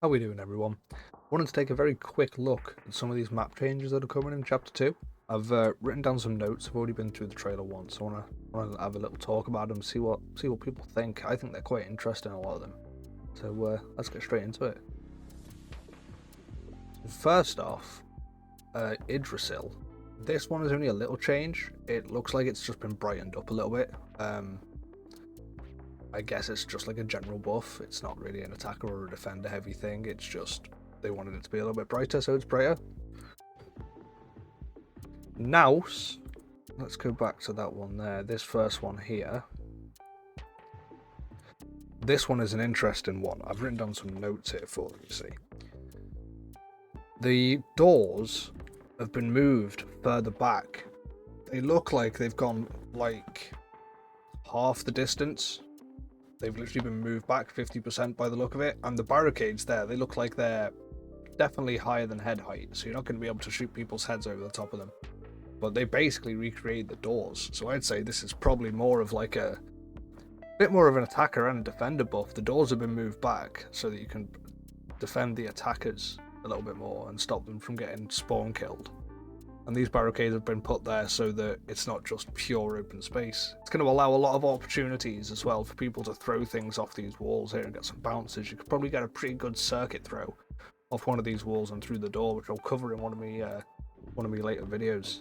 How we doing, everyone? Wanted to take a very quick look at some of these map changes that are coming in Chapter 2. I've written down some notes. I've already been through the trailer once, so I want to have a little talk about them, see what people think. I think they're quite interesting, a lot of them. So let's get straight into it. First off, Idrisil. This one is only a little change. It looks like it's just been brightened up a little bit. I guess it's just like a general buff. It's not really an attacker or a defender heavy thing. It's just they wanted it to be a little bit brighter, so it's brighter. Naus, let's go back to that one there. This first one here. This one is an interesting one. I've written down some notes here for you, see. The doors have been moved further back. They look like they've gone like half the distance. They've literally been moved back 50% by the look of it. And the barricades there, they look like they're definitely higher than head height. So you're not going to be able to shoot people's heads over the top of them. But they basically recreated the doors. So I'd say this is probably more of like a bit more of an attacker and a defender buff. The doors have been moved back so that you can defend the attackers a little bit more and stop them from getting spawn killed. And these barricades have been put there so that it's not just pure open space. It's going to allow a lot of opportunities as well for people to throw things off these walls here and get some bounces. You could probably get a pretty good circuit throw off one of these walls and through the door, which I'll cover in one of my later videos.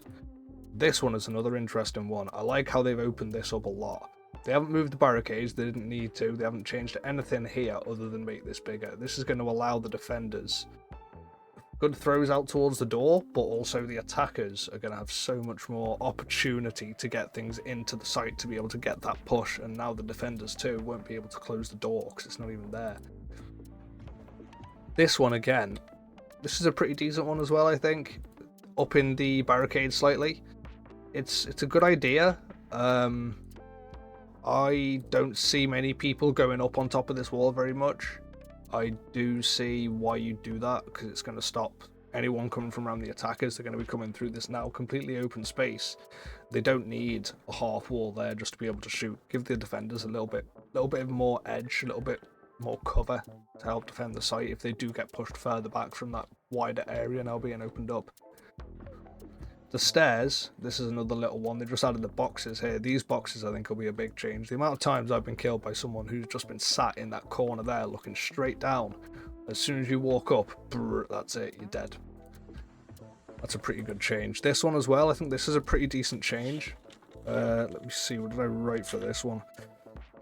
This one is another interesting one. I like how they've opened this up a lot. They haven't moved the barricades, they didn't need to. They haven't changed anything here other than make this bigger. This is going to allow the defenders good throws out towards the door, but also the attackers are going to have so much more opportunity to get things into the site to be able to get that push, and now the defenders too won't be able to close the door because it's not even there. This one again, this is a pretty decent one as well, I think. Upping the barricade slightly. It's a good idea. I don't see many people going up on top of this wall very much. I do see why you do that, because it's going to stop anyone coming from around the attackers. They're going to be coming through this now completely open space. They don't need a half wall there just to be able to shoot. Give the defenders a little bit of more edge, a little bit more cover to help defend the site if they do get pushed further back from that wider area now being opened up. The stairs, this is another little one. They've just added the boxes here. These boxes, I think, will be a big change. The amount of times I've been killed by someone who's just been sat in that corner there looking straight down. As soon as you walk up, that's it, you're dead. That's a pretty good change. This one as well, I think this is a pretty decent change. Let me see, what did I write for this one?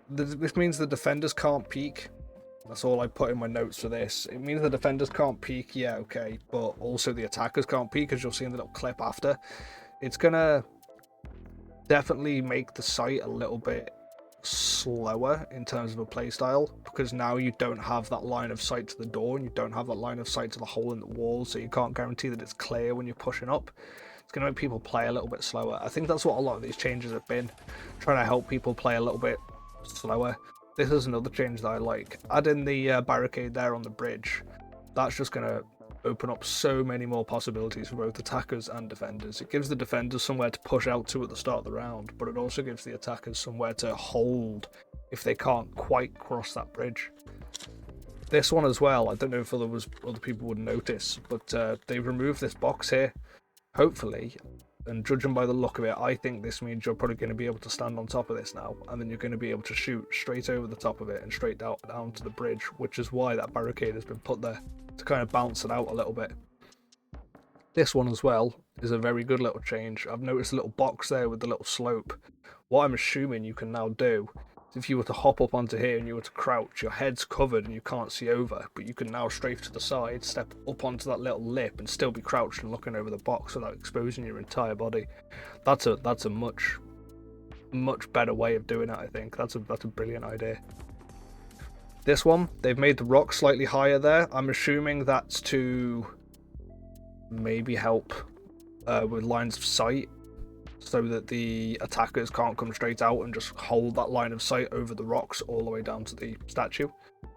This means the defenders can't peek. That's all I put in my notes for this. It means the defenders can't peek, yeah, okay, but also the attackers can't peek, as you'll see in the little clip after. It's gonna definitely make the site a little bit slower in terms of a playstyle, because now you don't have that line of sight to the door, and you don't have that line of sight to the hole in the wall, so you can't guarantee that it's clear when you're pushing up. It's gonna make people play a little bit slower. I think that's what a lot of these changes have been, trying to help people play a little bit slower. This is another change that I like. Adding the barricade there on the bridge, that's just going to open up so many more possibilities for both attackers and defenders. It gives the defenders somewhere to push out to at the start of the round, but it also gives the attackers somewhere to hold if they can't quite cross that bridge. This one as well, I don't know if other people would notice, but they've removed this box here. Hopefully, and judging by the look of it, I think this means you're probably going to be able to stand on top of this now, and then you're going to be able to shoot straight over the top of it and straight down to the bridge, which is why that barricade has been put there, to kind of bounce it out a little bit. This one as well is a very good little change. I've noticed a little box there with the little slope. What I'm assuming you can now do, if you were to hop up onto here and you were to crouch, your head's covered and you can't see over, but you can now strafe to the side, step up onto that little lip and still be crouched and looking over the box without exposing your entire body. That's a much better way of doing it, I think. That's a brilliant idea. This one, they've made the rock slightly higher there. I'm assuming that's to maybe help with lines of sight, so that the attackers can't come straight out and just hold that line of sight over the rocks all the way down to the statue,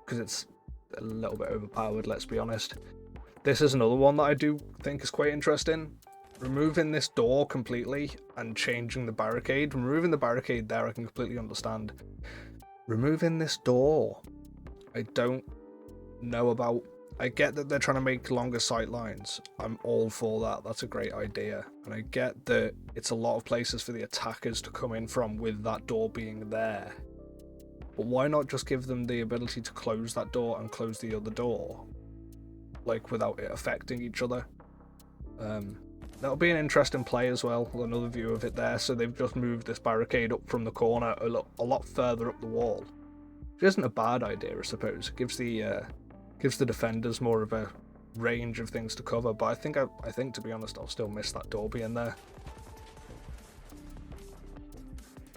because it's a little bit overpowered, let's be honest. This is another one that I do think is quite interesting. Removing this door completely and changing the barricade. Removing the barricade there I can completely understand. Removing this door, I don't know about I get that they're trying to make longer sight lines. I'm all for that. That's a great idea. And I get that it's a lot of places for the attackers to come in from with that door being there. But why not just give them the ability to close that door and close the other door? Like, without it affecting each other. That'll be an interesting play as well. Another view of it there. So they've just moved this barricade up from the corner a lot further up the wall. Which isn't a bad idea, I suppose. It gives the defenders more of a range of things to cover. But I think to be honest, I'll still miss that door being there.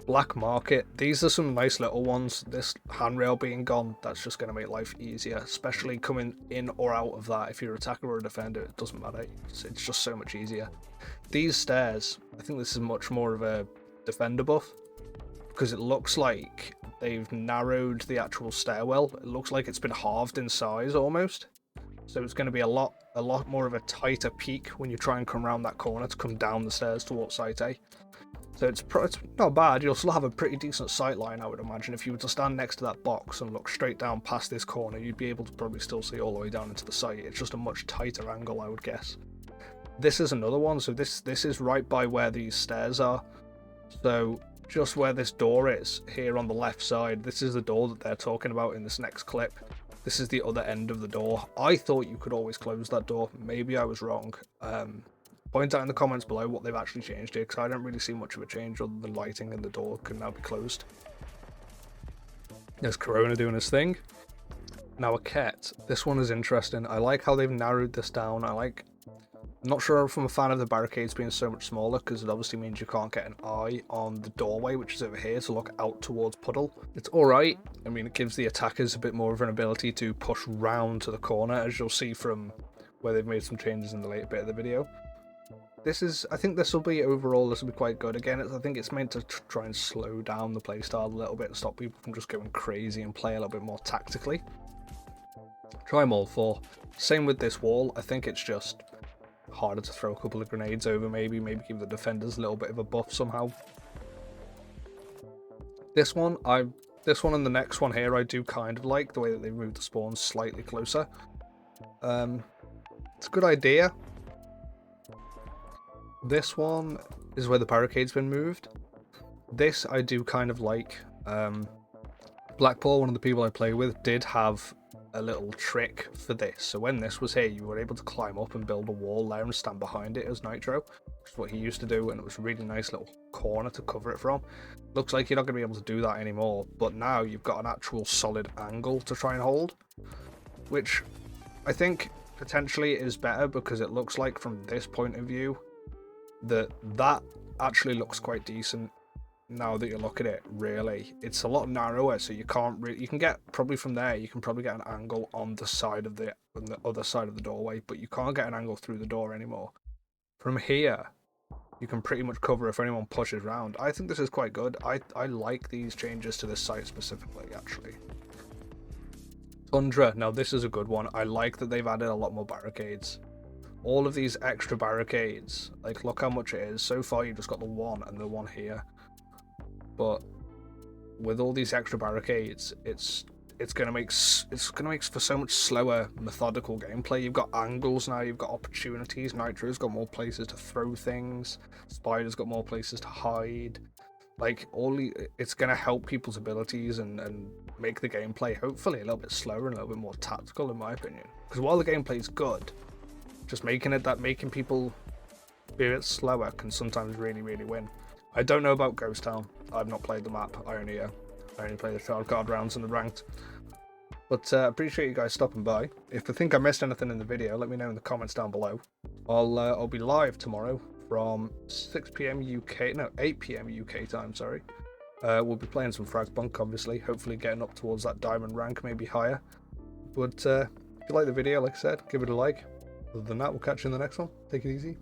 Black market. These are some nice little ones. This handrail being gone, that's just going to make life easier, especially coming in or out of that. If you're an attacker or a defender, it doesn't matter. It's just so much easier. These stairs, I think this is much more of a defender buff, because it looks like they've narrowed the actual stairwell. It looks like it's been halved in size almost. So it's going to be a lot more of a tighter peak when you try and come around that corner to come down the stairs towards Site A. So it's not bad. You'll still have a pretty decent sight line, I would imagine. If you were to stand next to that box and look straight down past this corner, you'd be able to probably still see all the way down into the site. It's just a much tighter angle, I would guess. This is another one. So this is right by where these stairs are. So just where this door is, here on the left side, this is the door that they're talking about in this next clip. This is the other end of the door. I thought you could always close that door. Maybe I was wrong. Point out in the comments below what they've actually changed here, because I don't really see much of a change other than lighting and the door can now be closed. There's Corona doing his thing. Now a cat. This one is interesting. I like how they've narrowed this down. I'm not sure if I'm a fan of the barricades being so much smaller, because it obviously means you can't get an eye on the doorway, which is over here, to look out towards Puddle. It's alright. I mean, it gives the attackers a bit more of an ability to push round to the corner, as you'll see from where they've made some changes in the later bit of the video. I think this will be quite good. Again, I think it's meant to try and slow down the playstyle a little bit and stop people from just going crazy and play a little bit more tactically. Try them all four. Same with this wall. I think it's just harder to throw a couple of grenades over, maybe give the defenders a little bit of a buff somehow. This one and the next one here, I do kind of like the way that they moved the spawns slightly closer. It's a good idea. This one is where the barricade's been moved. This I do kind of like. Blackpool, one of the people I play with, did have a little trick for this. So when this was here, you were able to climb up and build a wall there and stand behind it as Nitro, which is what he used to do, and it was a really nice little corner to cover it from. Looks like you're not going to be able to do that anymore, but now you've got an actual solid angle to try and hold, which I think potentially is better, because it looks like from this point of view that actually looks quite decent. Now that you look at it, really, it's a lot narrower, so you can get probably from there, you can probably get an angle on the other side of the doorway, but you can't get an angle through the door anymore. From here, you can pretty much cover if anyone pushes around. I think this is quite good. I like these changes to this site specifically, actually. Tundra, now this is a good one. I like that they've added a lot more barricades. All of these extra barricades, like, look how much it is. So far you've just got the one and the one here, but with all these extra barricades, it's gonna make for so much slower, methodical gameplay. You've got angles now, you've got opportunities. Nitro's got more places to throw things. Spider's got more places to hide. Like, it's gonna help people's abilities and make the gameplay hopefully a little bit slower and a little bit more tactical, in my opinion. Because while the gameplay is good, just making people be a bit slower can sometimes really win. I don't know about Ghost Town. I've not played the map. I only play the child card rounds and the ranked. But appreciate you guys stopping by. If you think I missed anything in the video, let me know in the comments down below. I'll be live tomorrow from 6 PM UK, no, 8 PM UK time, sorry. We'll be playing some fragpunk, obviously, hopefully getting up towards that diamond rank, maybe higher. But if you like the video, like I said, give it a like. Other than that, we'll catch you in the next one. Take it easy.